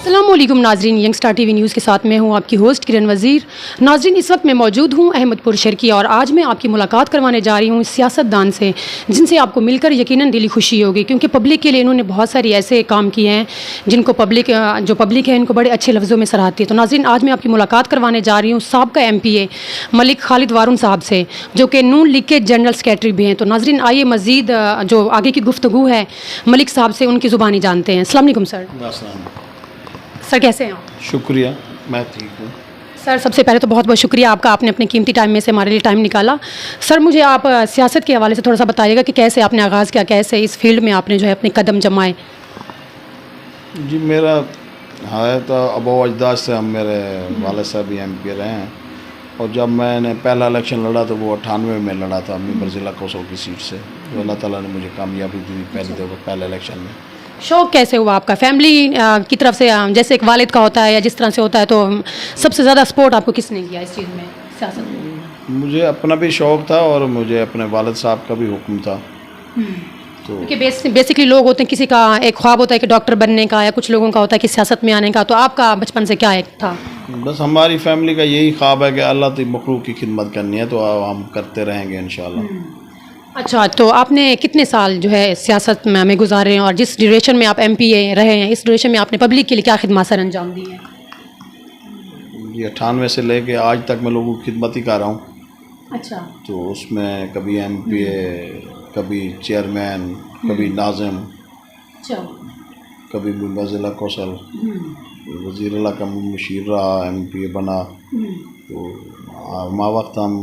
अस्सलामुअलैकुम नाजरीन, youngster TV news के साथ मैं हूं आपकी होस्ट किरण वज़ीर। नाजरीन, इस वक्त मैं मौजूद हूं अहमदपुर शर्की और आज मैं आपकी मुलाकात करवाने जा रही हूं सियासतदान से, जिनसे आपको मिलकर यकीनन दिली खुशी होगी, क्योंकि पब्लिक के लिए इन्होंने बहुत सारे ऐसे काम किए हैं जिनको जो पब्लिक है इनको बड़े अच्छे लफ्ज़ों में सराहती है। तो नाजरीन, आज मैं आपकी मुलाकात करवाने जा रही हूँ साबका MPA मलिक खालिद वारून साहब से, जो कि नून लीग के जनरल सेक्रेटरी भी हैं। तो नाजरीन, आइए मज़ीद जो आगे की गुफ्तगू है मलिक साहब से उनकी ज़ुबानी जानते हैं। अस्सलाम वालेकुम सर। सर कैसे हैं आप? शुक्रिया, मैं ठीक हूँ। सर सबसे पहले तो बहुत बहुत शुक्रिया आपका, आपने अपने कीमती टाइम में से हमारे लिए टाइम निकाला। सर मुझे आप सियासत के हवाले से थोड़ा सा बताइएगा कि कैसे आपने आगाज़ किया, कैसे इस फील्ड में आपने जो है अपने कदम जमाए। जी, मेरा है तो अबो अजदाद से हम मेरे वाले साहब भी MP रहे हैं, और जब मैंने पहला इलेक्शन लड़ा तो वो 98 में लड़ा था अपनी ज़िला कोसो की सीट से। तो अल्लाह ताला ने मुझे कामयाबी दी पहली दफ़ा पहले इलेक्शन में। शौक़ कैसे हुआ आपका फैमिली की तरफ से, जैसे एक वालिद का होता है या जिस तरह से होता है, तो सबसे ज़्यादा सपोर्ट आपको किसने किया इस चीज़ में, सियासत में? मुझे अपना भी शौक़ था और मुझे अपने वालिद साहब का भी हुक्म था। तो क्योंकि बेसिकली लोग होते हैं, किसी का एक ख्वाब होता है कि डॉक्टर बनने का, या कुछ लोगों का होता है कि सियासत में आने का। तो आपका बचपन से क्या एक था? बस हमारी फैमिली का यही ख्वाब है कि अल्लाह की मखलूक की खिदमत करनी है, तो हम करते रहेंगे इंशाल्लाह। अच्छा, तो आपने कितने साल जो है सियासत में गुजारे हैं, और जिस ड्यूरेशन में आप MPA रहे हैं, इस ड्यूरेशन में आपने पब्लिक के लिए क्या खिदमत सर अंजाम दी है? ये 98 से लेके आज तक मैं लोगों की खिदमत ही कर रहा हूँ। अच्छा। तो उसमें कभी MPA, कभी चेयरमैन, कभी नाज़िम, अच्छा। कभी मेंबर ज़िला कौंसल, वज़ीर अला का मुशीर रहा, MPA बना। तो वक्त हम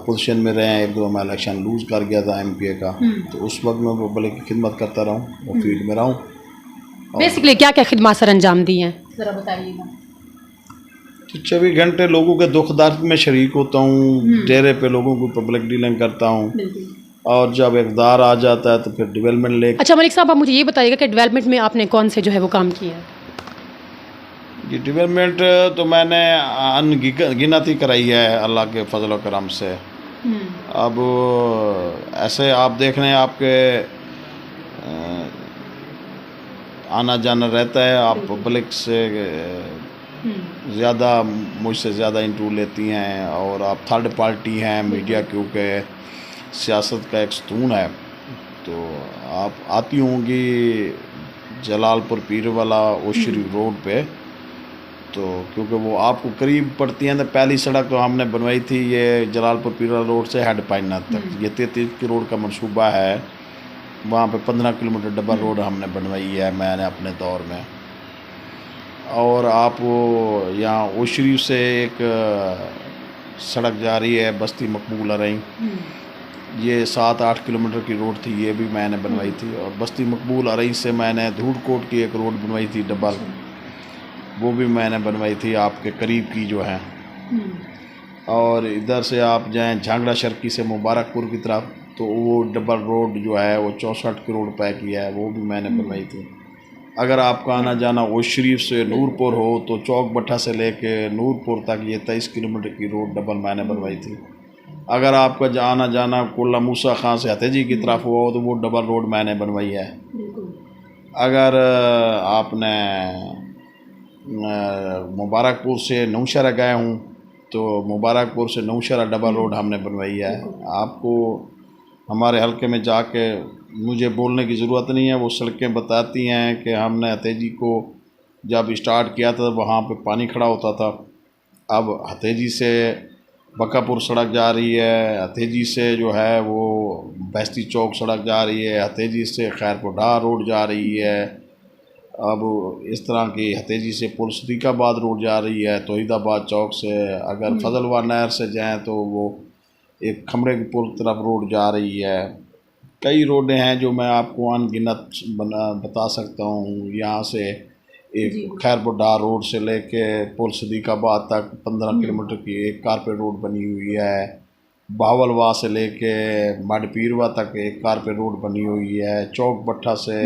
पोजीशन में रहे हैं, एक दो मैं इलेक्शन लूज़ कर गया था MPA का। तो उस वक्त मैं पब्लिक की खिदमत करता रहा हूँ और फील्ड में रहा हूँ। बेसिकली क्या क्या खिदमत सर अंजाम दी हैं, ज़रा बताइएगा। तो 24 घंटे लोगों के दुख दर्द में शरीक होता हूँ, डेरे पे लोगों को पब्लिक डीलिंग करता हूँ, और जब इक़्तिदार आ जाता है तो फिर डेवलपमेंट ले। अच्छा मलिक साहब, आप मुझे ये बताइएगा कि डेवलपमेंट में आपने कौन से जो है वो काम किए हैं? ये डेवलपमेंट तो मैंने अनगिनत ही कराई है अल्लाह के फजल व करम से। अब ऐसे आप देख रहे हैं, आपके आना जाना रहता है, आप पब्लिक से ज़्यादा, मुझसे ज़्यादा इंटरव्यू लेती हैं, और आप थर्ड पार्टी हैं मीडिया, क्योंकि सियासत का एक सतून है। तो आप आती होंगी जलालपुर पीरवाला ओशरी रोड पे, तो क्योंकि वो आपको करीब पड़ती हैं। तो पहली सड़क तो हमने बनवाई थी ये जलालपुर पीरवाला रोड से हेड पाइना तक, ये 33 करोड़ का मनसूबा है। वहाँ पे 15 किलोमीटर डबल रोड हमने बनवाई है मैंने अपने दौर में। और आप यहाँ ओशरी से एक सड़क जा रही है बस्ती मकबूल अरई, ये 7-8 किलोमीटर की रोड थी, ये भी मैंने बनवाई थी। और बस्ती मकबूल अरई से मैंने धूड़कोट की एक रोड बनवाई थी डबल, वो भी मैंने बनवाई थी आपके करीब की जो है। और इधर से आप जाएं झांगड़ा शर्की से मुबारकपुर की तरफ, तो वो डबल रोड जो है वो 64 करोड़ रुपए की है, वो भी मैंने बनवाई थी। अगर आपका आना जाना वो शरीफ से नूरपुर हो तो चौक भट्टा से लेके नूरपुर तक ये 23 किलोमीटर की रोड डबल मैंने बनवाई थी। अगर आपका आना जाना कोला मूसा खां से हतेजी की तरफ हो तो वो डबल रोड मैंने बनवाई है। अगर आपने मुबारकपुर से नौशहरा गए हूँ तो मुबारकपुर से नौशहरा डबल रोड हमने बनवाई है। आपको हमारे हलके में जाके मुझे बोलने की ज़रूरत नहीं है, वो सड़कें बताती हैं कि हमने हतेजी को जब स्टार्ट किया था वहाँ पे पानी खड़ा होता था। अब हतेजी से बकापुर सड़क जा रही है, हतेजी से जो है वो बैस्ती चौक सड़क जा रही है, हतेजी से खैरपुर रोड जा रही है। अब इस तरह की हतेजी से पुल सदीकाबाद रोड जा रही है, तौहीदाबाद चौक से अगर फजलवा नहर से जाएं तो वो एक खमरे की पुल तरफ रोड जा रही है। कई रोडें हैं जो मैं आपको अनगिनत बता सकता हूँ। यहाँ से एक खैरपुर रोड से लेके पुल सदीकाबाद तक 15 किलोमीटर की एक कारपेट रोड बनी हुई है। बावलवा से लेके मडपीरवा तक एक कारपेट रोड बनी हुई है। चौक भट्टा से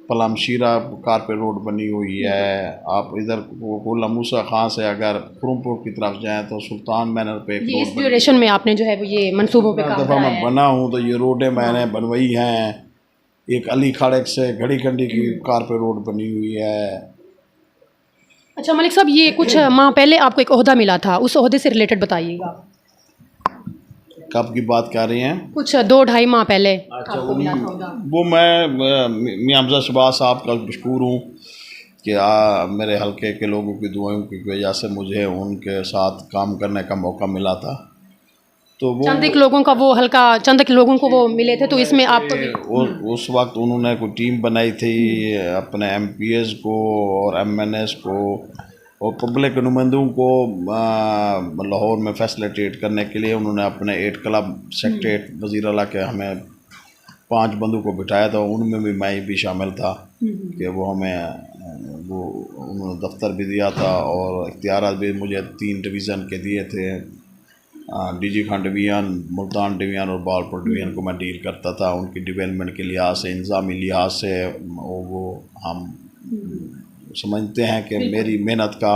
पलमशीरा कारपेट रोड बनी हुई है। आप इधर कोला मूसा खां से अगर खुरमपुर की तरफ जाएं तो सुल्तान मैनर पे एक इस ड्यूरेशन में आपने जो है वो ये मंसूबों पे काम दफ़ा मैं बना हूँ तो ये रोडें मैंने बनवाई हैं। एक अली खाड़क से घड़ी खंडी की कारपेट रोड बनी हुई है। अच्छा मलिक साहब, ये कुछ माह पहले आपको एक ओहदा मिला था, उस ओहदे से रिलेटेड बताइएगा। कब की बात कर रही हैं? कुछ 2-2.5 माह पहले अच्छा, आपको मिला था ओहदा। वो मैं मियां हमजा शहबाज साहब का मशकूर हूँ कि मेरे हलके के लोगों की दुआओं की वजह से मुझे उनके साथ काम करने का मौका मिला था। तो वो चंद एक लोगों का वो हल्का, चंद एक लोगों को वो मिले थे, तो इसमें आपको भी उस वक्त उन्होंने कोई टीम बनाई थी अपने MPs को और MNS को और पब्लिक नुमाइंदों को लाहौर में फैसिलिटेट करने के लिए उन्होंने अपने 8 क्लब सेक्रेटरीट वज़ीर आला के हमें 5 बंदों को बिठाया था। उनमें भी मैं भी शामिल था कि वो हमें वो उन्होंने दफ्तर भी दिया था और इख्तियारात भी मुझे 3 डिवीज़न के दिए थे। DG Khan division, Multan division और बालपुर डिवीज़न को मैं डील करता था। उनकी डेवलपमेंट के लिहाज से, इंतज़ामी लिहाज से वो हम समझते हैं कि मेरी मेहनत का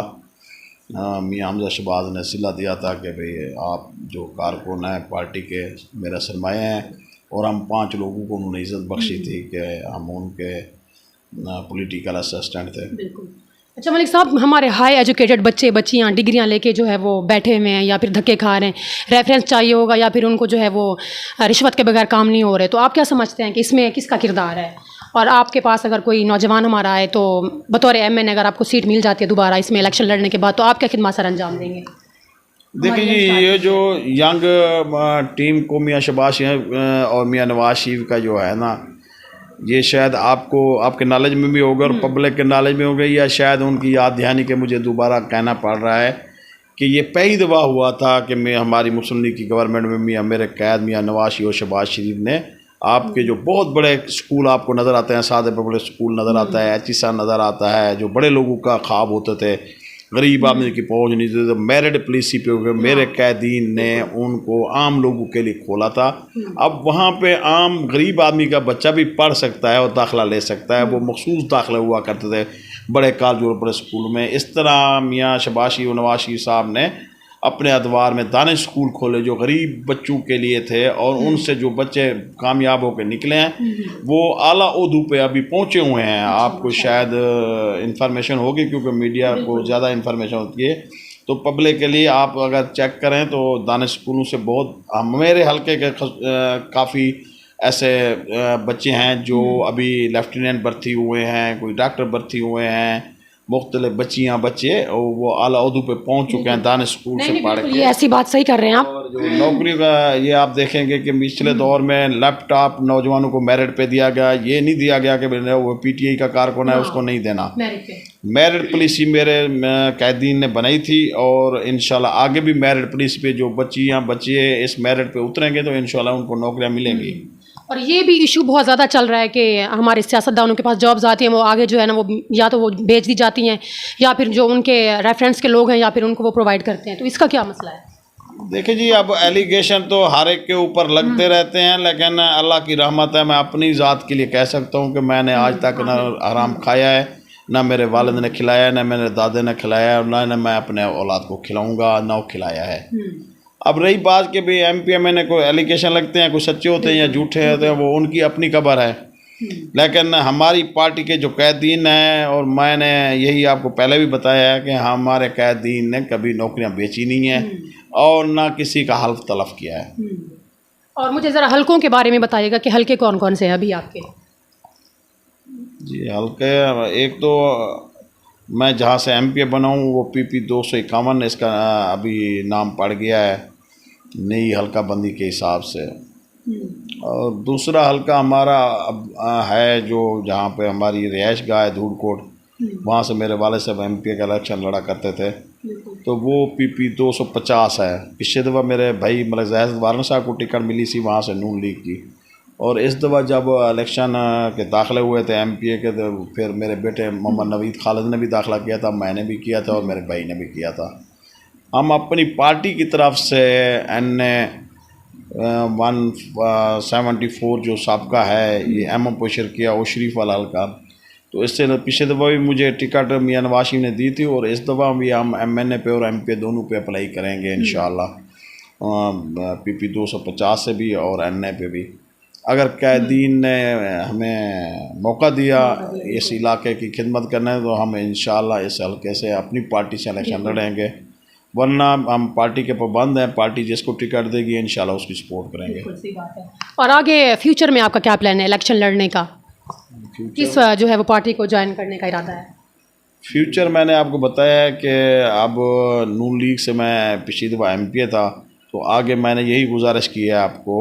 मियां हमजा शहबाज ने सिला दिया था कि भाई आप जो कारकुन हैं पार्टी के मेरा सरमाया हैं, और हम 5 लोगों को उन्होंने इज़्ज़त बख्शी थी कि हम उनके पॉलिटिकल असिस्टेंट थे। बिल्कुल। अच्छा मलिक साहब, हमारे हाई एजुकेटेड बच्चे बच्चियाँ डिग्रियाँ लेके जो है वो बैठे हुए हैं या फिर धक्के खा रहे हैं, रेफरेंस चाहिए होगा या फिर उनको जो है वो रिश्वत के बगैर काम नहीं हो रहे, तो आप क्या समझते हैं कि इसमें किसका किरदार है? और आपके पास अगर कोई नौजवान हमारा आए तो बतौर MN अगर आपको सीट मिल जाती है दोबारा इसमें इलेक्शन लड़ने के बाद, तो आप क्या खिदमत सर अंजाम देंगे? देखिए जी, ये जो यंग टीम को मियां शहबाज और मियां नवाज शरीफ का जो है ना, ये शायद आपको आपके नॉलेज में भी होगा और पब्लिक के नॉलेज में होगा, या शायद उनकी याद दहानी के मुझे दोबारा कहना पड़ रहा है कि ये पहली दफ़ा हुआ था कि मैं हमारी मुस्लिम लीग की गवर्नमेंट में मियां मेरे कैद मियां नवाज शरीफ और शहबाज शरीफ ने आपके जो बहुत बड़े स्कूल आपको नज़र आते हैं, सादे पब्लिक स्कूल नज़र आता है, HSA नज़र आता है, जो बड़े लोगों का ख्वाब होते थे, गरीब आदमी की पहुंच नहीं थी, तो मेरिट पॉलिसी पे मेरे कैदीन ने उनको आम लोगों के लिए खोला था। अब वहाँ पे आम गरीब आदमी का बच्चा भी पढ़ सकता है और दाखिला ले सकता है। वो मखसूस दाखिले हुआ करते थे बड़े कॉलेज और बड़े स्कूल में। इस तरह मियाँ शहबाज शरीफ और नवाज शरीफ साहब ने अपने अदवार में दानिश स्कूल खोले जो गरीब बच्चों के लिए थे, और उनसे जो बच्चे कामयाब होकर निकले हैं वो आला उहदों पे अभी पहुँचे हुए हैं। आपको शायद इंफॉर्मेशन होगी क्योंकि मीडिया को ज़्यादा इंफॉर्मेशन होती है, तो पब्लिक के लिए आप अगर चेक करें तो दानिश स्कूलों से बहुत मेरे हल्के के काफ़ी ऐसे बच्चे हैं जो अभी लेफ्टिनेंट भर्ती हुए हैं, कोई डॉक्टर भर्ती हुए हैं, मुख्तलिफ बच्चियाँ बच्चे और वो आला उहदों पे पहुँच चुके हैं दानिश स्कूल से पढ़ के। ये ऐसी बात सही कर रहे हैं आप। और जो नौकरी का ये आप देखेंगे कि पिछले दौर में लैपटॉप नौजवानों को मेरिट पे दिया गया, ये नहीं दिया गया कि वो PTI का कारकुन है उसको नहीं देना। मेरिट पॉलिसी मेरे कैदीन ने बनाई थी, और इंशाल्लाह आगे भी मेरिट पॉलिसी पे जो बच्चियाँ बच्चे इस मेरिट पे उतरेंगे तो इंशाल्लाह उनको नौकरियाँ मिलेंगी। और ये भी इशू बहुत ज़्यादा चल रहा है कि हमारे सियासतदानों के पास जॉब्स आती हैं, वो आगे जो है ना वो या तो वो बेच दी जाती हैं या फिर जो उनके रेफरेंस के लोग हैं या फिर उनको वो प्रोवाइड करते हैं, तो इसका क्या मसला है? देखिए जी, अब एलिगेशन तो हर एक के ऊपर लगते रहते हैं, लेकिन अल्लाह की रहमत है। मैं अपनी ज़ात के लिए कह सकता हूँ कि मैंने आज तक ना हराम खाया है, ना मेरे वालिद ने खिलाया है, ना मेरे दादे ने खिलाया है, ना मैं अपने औलाद को खिलाऊँगा, ना वो खिलाया है। अब रही बात कि भाई MPMA कोई एलिगेशन लगते हैं, कोई सच्चे होते हैं या झूठे होते हैं, वो उनकी अपनी खबर है। लेकिन हमारी पार्टी के जो कैदीन हैं, और मैंने यही आपको पहले भी बताया है कि हमारे कैदीन ने कभी नौकरियां बेची नहीं हैं और ना किसी का हल्फ तलफ किया है। और मुझे ज़रा हलकों के बारे में बताइएगा कि हलके कौन कौन से हैं अभी आपके? जी हल्के, एक तो मैं जहाँ से MPA बना हूँ वो PP 251 इसका अभी नाम पड़ गया है नई हल्का बंदी के हिसाब से। और दूसरा हल्का हमारा अब है जो जहाँ पे हमारी रिहाइश गाह है धूड़कोट, वहाँ से मेरे वाले साहब MPA का इलेक्शन लड़ा करते थे, तो वो PP 250 है। पिछले दफ़ा मेरे भाई मलिक ज़ाहिद वारन साहब को टिकट मिली थी वहाँ से नून लीग की, और इस दफ़ा जब इलेक्शन के दाखिले हुए थे MPA के, तो फिर मेरे बेटे मोहम्मद नवीद खालिद ने भी दाखिला किया था, मैंने भी किया था और मेरे भाई ने भी किया था। हम अपनी पार्टी की तरफ से NA 174 जो सबका है ये MM पुशर किया और शरीफ वाला हल्का, तो इससे पिछले दफ़ा भी मुझे टिकट मियां नवाज शरीफ ने दी थी, और इस दफ़ा भी हम MNA पे और MPA दोनों पे अप्लाई करेंगे इंशाल्लाह, PP 250 से भी और NA पे भी। अगर कैदीन ने हमें मौका दिया इस इलाके की खिदमत करने तो हम इंशाल्लाह इस हल्के से अपनी पार्टी से इलेक्शन लड़ेंगे, वरना हम पार्टी के पाबंद हैं। पार्टी जिसको टिकट देगी इंशाल्लाह उसकी सपोर्ट करेंगे। सही बात है। और आगे फ्यूचर में आपका क्या प्लान है इलेक्शन लड़ने का? किस जो है वो पार्टी को ज्वाइन करने का इरादा है? फ्यूचर मैंने आपको बताया है कि अब नून लीग से मैं पिछली दफ़ा MP था, तो आगे मैंने यही गुजारिश की है आपको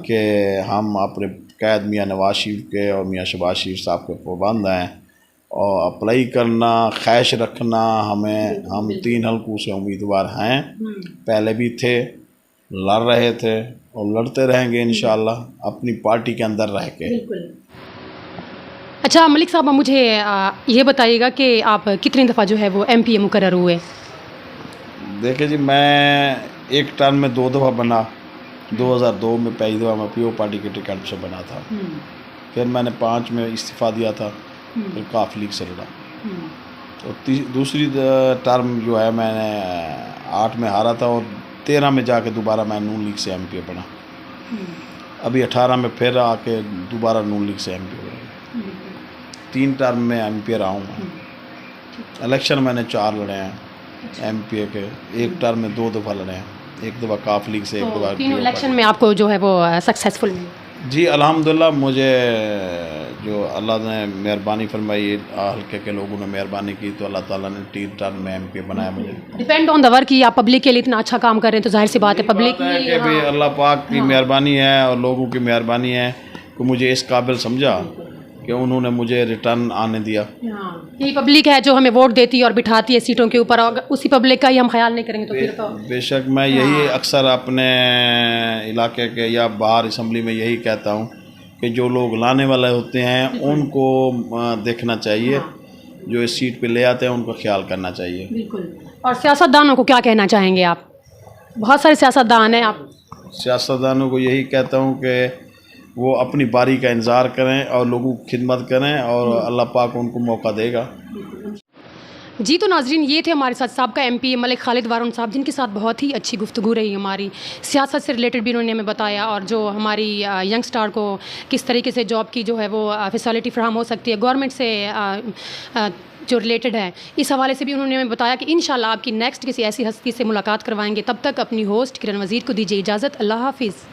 कि हम अपने कैद मियाँ नवाज शरीफ के और मियाँ शहबाज शरीफ साहब के पाबंद हैं और अप्लाई करना, ख्वाहिश रखना। हम 3 हलकों से उम्मीदवार हैं, पहले भी थे, लड़ रहे थे और लड़ते रहेंगे इंशाल्लाह अपनी पार्टी के अंदर रह के। अच्छा मलिक साहब, मुझे ये बताइएगा कि आप कितनी दफ़ा जो है वो MP मुकर्रर हुए? देखिए जी, मैं एक टर्म में 2 दफ़ा बना। 2002 में पहली दफ़ा मैं PO पार्टी के टिकट से बना था, फिर मैंने 5 में इस्तीफ़ा दिया था, फिर काफ़ी लीग से लड़ा। तो दूसरी टर्म जो है मैंने 8 में हारा था और 13 में जाके दोबारा मैं नून लीग से MP बना। अभी 18 में फिर आके दोबारा नून लीग से MP बना। 3 टर्म में MP रहा हूँ मैं। इलेक्शन मैंने 4 लड़े हैं MP के, एक टर्म में 2 दफ़ा लड़े हैं, एक दफ़ा काफ लीग से, एक दफ़ा तीनों इलेक्शन में आपको जो है वो सक्सेसफुल मिले? जी अल्हम्दुलिल्लाह, मुझे जो अल्लाह ने मेहरबानी फरमाई, हल्के के लोगों ने मेहरबानी की, तो अल्लाह ताला ने 3 टर्म में MP बनाया मुझे। डिपेंड ऑन द वर्क कि आप पब्लिक के लिए इतना अच्छा काम कर रहे हैं, तो जाहिर सी बात है पब्लिक कि भी अल्लाह पाक की मेहरबानी है और लोगों की मेहरबानी है कि मुझे इस काबिल समझा कि उन्होंने मुझे रिटर्न आने दिया। यही पब्लिक है जो हमें वोट देती है और बिठाती है सीटों के ऊपर, और उसी पब्लिक का ही हम ख्याल नहीं करेंगे तो फिर तो बेशक मैं यही अक्सर अपने इलाके के या बाहर असम्बली में यही कहता हूँ कि जो लोग लाने वाले होते हैं उनको देखना चाहिए, जो इस सीट पे ले आते हैं उनका ख्याल करना चाहिए। बिल्कुल। और सियासतदानों को क्या कहना चाहेंगे आप? बहुत सारे सियासतदान हैं, आप सियासतदानों को यही कहता हूँ कि वो अपनी बारी का इंतज़ार करें और लोगों की खिदमत करें और अल्लाह पाक उनको मौका देगा। जी तो नाजरीन, ये थे हमारे साथ साहबका MP मलिक खालिद वारून साहब, जिनके साथ बहुत ही अच्छी गुफ्तगू रही हमारी। सियासत से रिलेटेड भी उन्होंने हमें बताया और जो हमारी यंग स्टार को किस तरीके से जॉब की जो है वो फैसिलिटी फ्राहम हो सकती है गवर्नमेंट से जो रिलेटेड है, इस हवाले से भी उन्होंने हमें बताया कि इंशाल्लाह आपकी नेक्स्ट किसी ऐसी हस्ती से मुलाकात करवाएंगे। तब तक अपनी होस्ट किरण वज़ीर को दीजिए इजाज़त। अल्लाह हाफिज़।